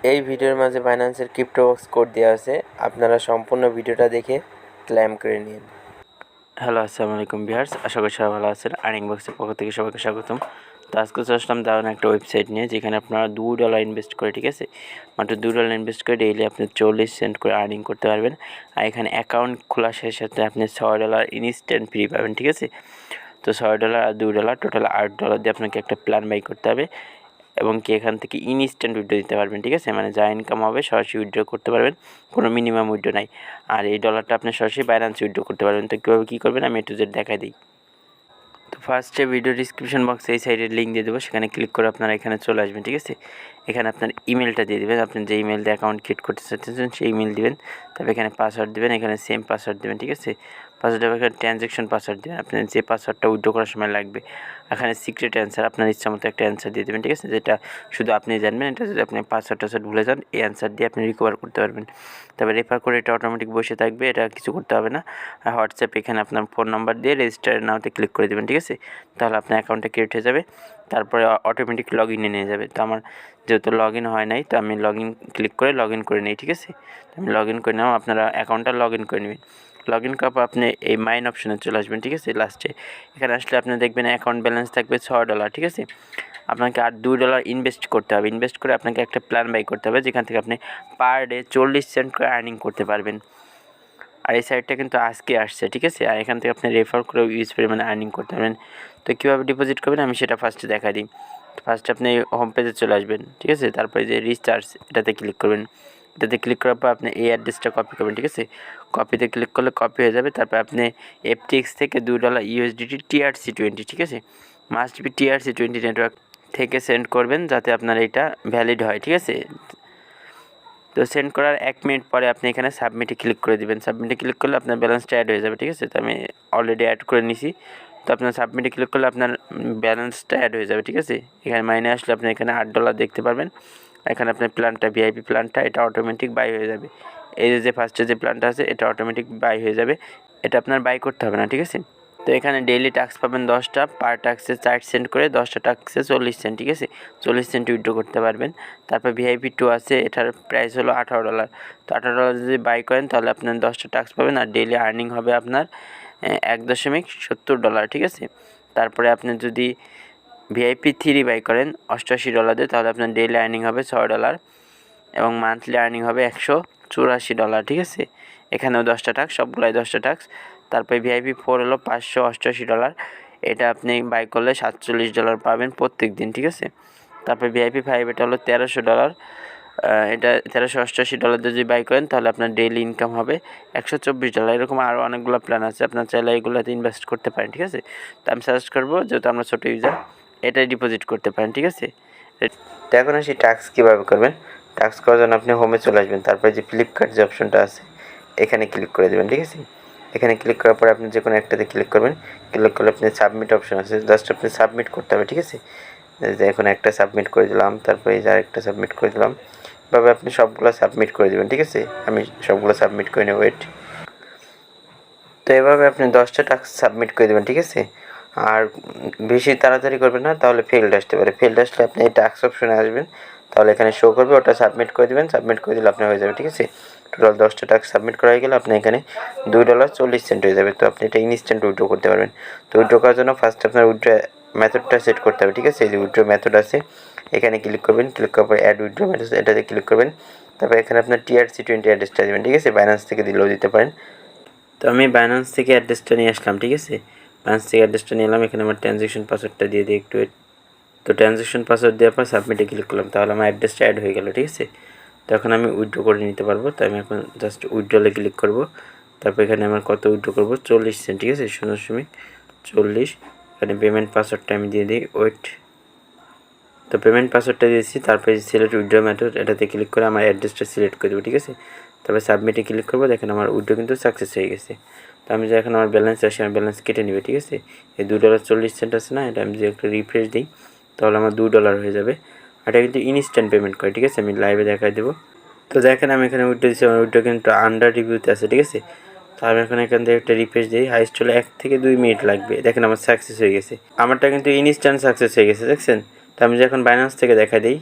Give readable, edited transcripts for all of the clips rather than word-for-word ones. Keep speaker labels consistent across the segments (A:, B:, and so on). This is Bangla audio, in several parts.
A: এই ভিডিওর মাঝে বাইন্যান্সের ক্রিপ্টোবক্স কোড দেওয়া আছে, আপনারা সম্পূর্ণ ভিডিওটা দেখে ক্লেম করে নিন।
B: হ্যালো, আসসালামু আলাইকুম ভিউয়ার্স, আশা করি সবাই ভালো আছেন। আর্নিং বক্সের পক্ষ থেকে সবাইকে স্বাগতম। তো আজকে চলে আসলাম দারুণ একটা ওয়েবসাইট নিয়ে, যেখানে আপনারা $2 ইনভেস্ট করে, ঠিক আছে, মাত্র $2 ইনভেস্ট করে ডেইলি আপনি 40 সেন্ট করে আর্নিং করতে পারবেন। আর এখানে অ্যাকাউন্ট খোলার সাথে সাথে আপনি $6 ইনস্ট্যান্ট ফ্রি পাবেন, ঠিক আছে। তো $6 আর $2 টোটাল $8 দিয়ে আপনাকে একটা প্ল্যান বাই করতে হবে, এবং কি এখান থেকে ইনস্ট্যান্ট উইথড্র দিতে পারবেন, ঠিক আছে। মানে যা ইনকাম হবে সরাসরি উইথড্র করতে পারবেন, কোনো মিনিমাম উইথড্র নাই। আর এই ডলারটা আপনি সরাসরি বাইন্যান্সে উইথড্র করতে পারবেন। তো কীভাবে কী করবেন আমি একটু জেড দেখাই দিই। তো ফার্স্টে ভিডিও ডিসক্রিপশন বক্সে এই সাইডের লিঙ্ক দিয়ে দেবো, সেখানে ক্লিক করে আপনারা এখানে চলে আসবেন, ঠিক আছে। এখানে আপনার ইমেলটা দিয়ে দেবেন, আপনি যে ইমেল দিয়ে অ্যাকাউন্ট ক্রিয়েট করতে চাচ্ছেন সেই ইমেল দিবেন। তারপর এখানে পাসওয়ার্ড দেবেন, এখানে সেম পাসওয়ার্ড দেবেন, ঠিক আছে। পাসওয়ার্ড এখানে ট্রানজ্যাকশন পাসওয়ার্ড দেবেন, আপনার যে পাসওয়ার্ডটা উইথড্র করার সময় লাগবে। এখানে সিক্রেট অ্যান্সার আপনার ইচ্ছা মতো একটা অ্যান্সার দিয়ে দেবেন, ঠিক আছে, যেটা শুধু আপনি জানবেন। এটা যদি আপনি পাসওয়ার্ড ভুলে যান, এই অ্যান্সার দিয়ে আপনি রিকভার করতে পারবেন। তারপর রেফার করে এটা অটোমেটিক বসে থাকবে, এটা কিছু করতে হবে না। আর হোয়াটসঅ্যাপ এখানে আপনার ফোন নাম্বার দিয়ে রেজিস্টার নাওতে ক্লিক করে দেবেন, ঠিক আছে। তাহলে আপনার অ্যাকাউন্টটা ক্রিয়েট হয়ে যাবে, তারপরে অটোমেটিক লগ ইনে নিয়ে যাবে। তো আমার যেহেতু লগ ইন হয় নাই, তো আমি লগ ইন ক্লিক করে লগ ইন করে নিই, ঠিক আছে। আমি লগ ইন করে নিলাম, আপনারা অ্যাকাউন্টটা লগ ইন করে নেবেন। লগ ইন করার পর আপনি এই মাইন অপশনে চলে আসবেন, ঠিক আছে। লাস্টে এখানে আসলে আপনি দেখবেন অ্যাকাউন্ট ব্যালেন্স থাকবে $6, ঠিক আছে। আপনাকে আর $2 ইনভেস্ট করতে হবে। ইনভেস্ট করে আপনাকে একটা প্ল্যান বাই করতে হবে, যেখান থেকে আপনি পার ডে 40 সেন্ট করে আর্নিং করতে পারবেন। আর এই সাইটটা কিন্তু আজকে আসছে, ঠিক আছে। আর এখান থেকে আপনি রেফার করে ইউজ পরিমাণে আর্নিং করতে পারবেন। তো কীভাবে ডিপোজিট করবেন আমি সেটা ফার্স্টে দেখা দিই। ফার্স্টে আপনি হোম পেজে চলে আসবেন, ঠিক আছে। তারপরে যে রিচার্জ এটাতে ক্লিক করবেন। এটাতে ক্লিক করার পর আপনি এই অ্যাড্রেসটা কপি করবেন, ঠিক আছে। কপিতে ক্লিক করলে কপি হয়ে যাবে। তারপর আপনি FTX থেকে $2 USDT TRC20, ঠিক আছে, মাস্ট বি TRC20 নেটওয়ার্ক থেকে সেন্ড করবেন, যাতে আপনার এটা ভ্যালিড হয়, ঠিক আছে। তো সেন্ড করার 1 মিনিট পরে আপনি এখানে সাবমিটে ক্লিক করে দিবেন। সাবমিটে ক্লিক করলে আপনার ব্যালেন্সটা অ্যাড হয়ে যাবে, ঠিক আছে। তো আমি অলরেডি অ্যাড করে নিছি। তো আপনার সাবমিটে ক্লিক করলে আপনার ব্যালেন্সটা অ্যাড হয়ে যাবে, ঠিক আছে। এখানে মাইনে আসলে আপনি এখানে $8 দেখতে পারবেন। এখানে আপনার প্ল্যানটা ভিআইপি প্ল্যানটা এটা অটোমেটিক বাই হয়ে যাবে। এই যে ফার্স্টে যে প্ল্যানটা আছে এটা অটোমেটিক বাই হয়ে যাবে, এটা আপনার বাই করতে হবে না, ঠিক আছে। তো এখানে ডেইলি টাস্ক পাবেন 10টা, পার টাস্কে 4 সেন্ট করে, 10টা টাস্কে 40 সেন্ট, ঠিক আছে। 40 সেন্ট উইথড্র করতে পারবেন। তারপর VIP2 আছে, এটার প্রাইস হলো $18। তো $18 যদি বাই করেন তাহলে আপনার 10টা টাস্ক পাবেন, আর ডেইলি আর্নিং হবে আপনার $1.70, ঠিক আছে। তারপরে আপনি যদি VIP3 বাই করেন $88 দিয়ে, তাহলে আপনার ডেইলি আর্নিং হবে $6 এবং মান্থলি আর্নিং হবে $184, ঠিক আছে। এখানেও 10টা টাস্ক, সবগুলাই 10টা টাস্ক। তারপরে VIP4 হলো $588, এটা আপনি বাই করলে $47 পাবেন প্রত্যেক দিন, ঠিক আছে। তারপরে VIP5 এটা হলো $1300, এটা $1388 দিয়ে যদি বাই করেন তাহলে আপনার ডেইলি ইনকাম হবে $124। এরকম আরও অনেকগুলো প্ল্যান আছে, আপনার চাইলে এগুলোতে ইনভেস্ট করতে পারেন, ঠিক আছে। তো আমি সাজেস্ট করবো, যেহেতু আমরা ছোটো ইউজার, এটাই ডিপোজিট করতে পারেন, ঠিক আছে।
A: তো এখন আসি টাস্ক কীভাবে করবেন। টাস্ক করার জন্য আপনি হোমে চলে আসবেন, তারপরে যে ফ্লিপকার্ট যে অপশনটা আছে এখানে ক্লিক করে দেবেন, ঠিক আছে। এখানে ক্লিক করার পরে আপনি যে কোনো একটাতে ক্লিক করবেন। ক্লিক করলে আপনি সাবমিট অপশন আছে, জাস্ট আপনি সাবমিট করতে হবে, ঠিক আছে। যে এখন একটা সাবমিট করে দিলাম, তারপরে এই যে আরেকটা সাবমিট করে দিলাম। এভাবে আপনি সবগুলো সাবমিট করে দেবেন, ঠিক আছে। আমি সবগুলো সাবমিট করে নেব, ওয়েট। তো এভাবে আপনি 10টা টাস্ক সাবমিট করে দেবেন, ঠিক আছে। আর বেশি তাড়াতাড়ি করবেন না, তাহলে ফেলড আসতে পারে। ফেলড আসলে আপনি এই টাস্ক অপশনে আসবেন, তাহলে এখানে শো করবে, ওটা সাবমিট করে দেবেন। সাবমিট করে দিলে আপনার হয়ে যাবে, ঠিক আছে। টোটাল 10টা টাস্ক সাবমিট করা হয়ে গেলে আপনি এখানে $2.40 হয়ে যাবে। তো আপনি এটা ইনস্ট্যান্ট উইথড্র করতে পারবেন। তো উইথড্র করার জন্য ফার্স্ট আপনার উইথড্র মেথডটা সেট করতে হবে, ঠিক আছে। এই যে উইথড্র মেথড আছে, এখানে ক্লিক করবেন। ক্লিক করার পর অ্যাড উইথড্র মেথড এটাতে ক্লিক করবেন। তারপর এখানে আপনার TRC20 অ্যাড্রেসটা দেবেন, ঠিক আছে। বাইন্যান্স থেকে দিলেও দিতে পারেন। তো আমি বাইন্যান্স থেকে অ্যাড্রেসটা নিয়ে আসলাম, ঠিক আছে। বাইন্যান্স থেকে অ্যাড্রেসটা নিয়ে এলাম, এখানে আমার ট্রানজ্যাকশন পাসওয়ার্ডটা দিয়ে দিই একটু। তো ট্রানজ্যাকশন পাসওয়ার্ড দেওয়ার পর সাবমিটে ক্লিক করলাম, তাহলে আমার অ্যাড্রেসটা অ্যাড হয়ে গেল, ঠিক আছে। তো এখন আমি উইথড্র করে নিতে পারবো। তো আমি এখন জাস্ট উইথড্রলে ক্লিক করব। তারপর এখানে আমার কত উইথড্র করবো, 40 সেন্ট, ঠিক আছে, 0.40। এখানে পেমেন্ট পাসওয়ার্ডটা আমি দিয়ে দিই, ওয়েট। তো পেমেন্ট পাসওয়ার্ডটা দিয়েছি, তারপরে সিলেক্ট উইথড্র মেথড এটাতে ক্লিক করে আমার অ্যাড্রেসটা সিলেক্ট করে দেবো, ঠিক আছে। তারপরে সাবমিটে ক্লিক করবো, দেখেন আমার উইথড্র কিন্তু সাকসেস হয়ে গেছে। তো আমি যে এখন আমার ব্যালেন্স আসে, আমার ব্যালেন্স কেটে নেবে, ঠিক আছে। এই $2.40 আছে না, এটা আমি যে একটা রিফ্রেশ দিই তাহলে আমার $2 হয়ে যাবে। আর এটা কিন্তু ইনস্ট্যান্ট পেমেন্ট করে, ঠিক আছে। আমি লাইভে দেখাই দেবো। তো দেখেন আমি এখানে উইথড্র দিচ্ছি, আমার উইথড্র কিন্তু আন্ডার রিভিউতে আছে, ঠিক আছে। তো আমি এখন এখান থেকে একটা রিফ্রেশ দিই, হাইস্ট হলে 1 থেকে 2 মিনিট লাগবে। দেখেন আমার সাকসেস হয়ে গেছে, আমারটা কিন্তু ইনস্ট্যান্ট সাকসেস হয়ে গেছে, দেখছেন। তো আমি যে এখন বাইন্যান্স থেকে দেখা দিই,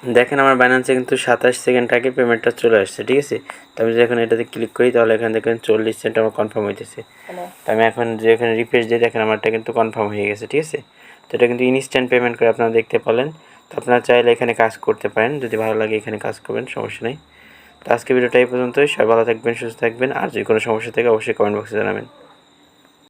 B: দেখেন আমার বাইন্যান্সে কিন্তু 27 সেকেন্ড আগে পেমেন্টটা চলে আসছে, ঠিক আছে। তো আমি যদি এখন এটাতে ক্লিক করি তাহলে এখানে দেখেন 40 সেন্ট আমার কনফার্ম হইতেছে। তো আমি এখন যে এখানে রিফ্রেশ দিয়ে দেখেন আমারটা কিন্তু কনফার্ম হয়ে গেছে, ঠিক আছে। তো এটা কিন্তু ইনস্ট্যান্ট পেমেন্ট করে আপনারা দেখতে পেলেন। তো আপনারা চাইলে এখানে কাজ করতে পারেন, যদি ভালো লাগে এখানে কাজ করবেন, সমস্যা নেই। তো আজকে ভিডিওটা এই পর্যন্তই। সবাই ভালো থাকবেন, সুস্থ থাকবেন। আর যদি কোনো সমস্যা থাকে অবশ্যই কমেন্ট বক্সে জানাবেন।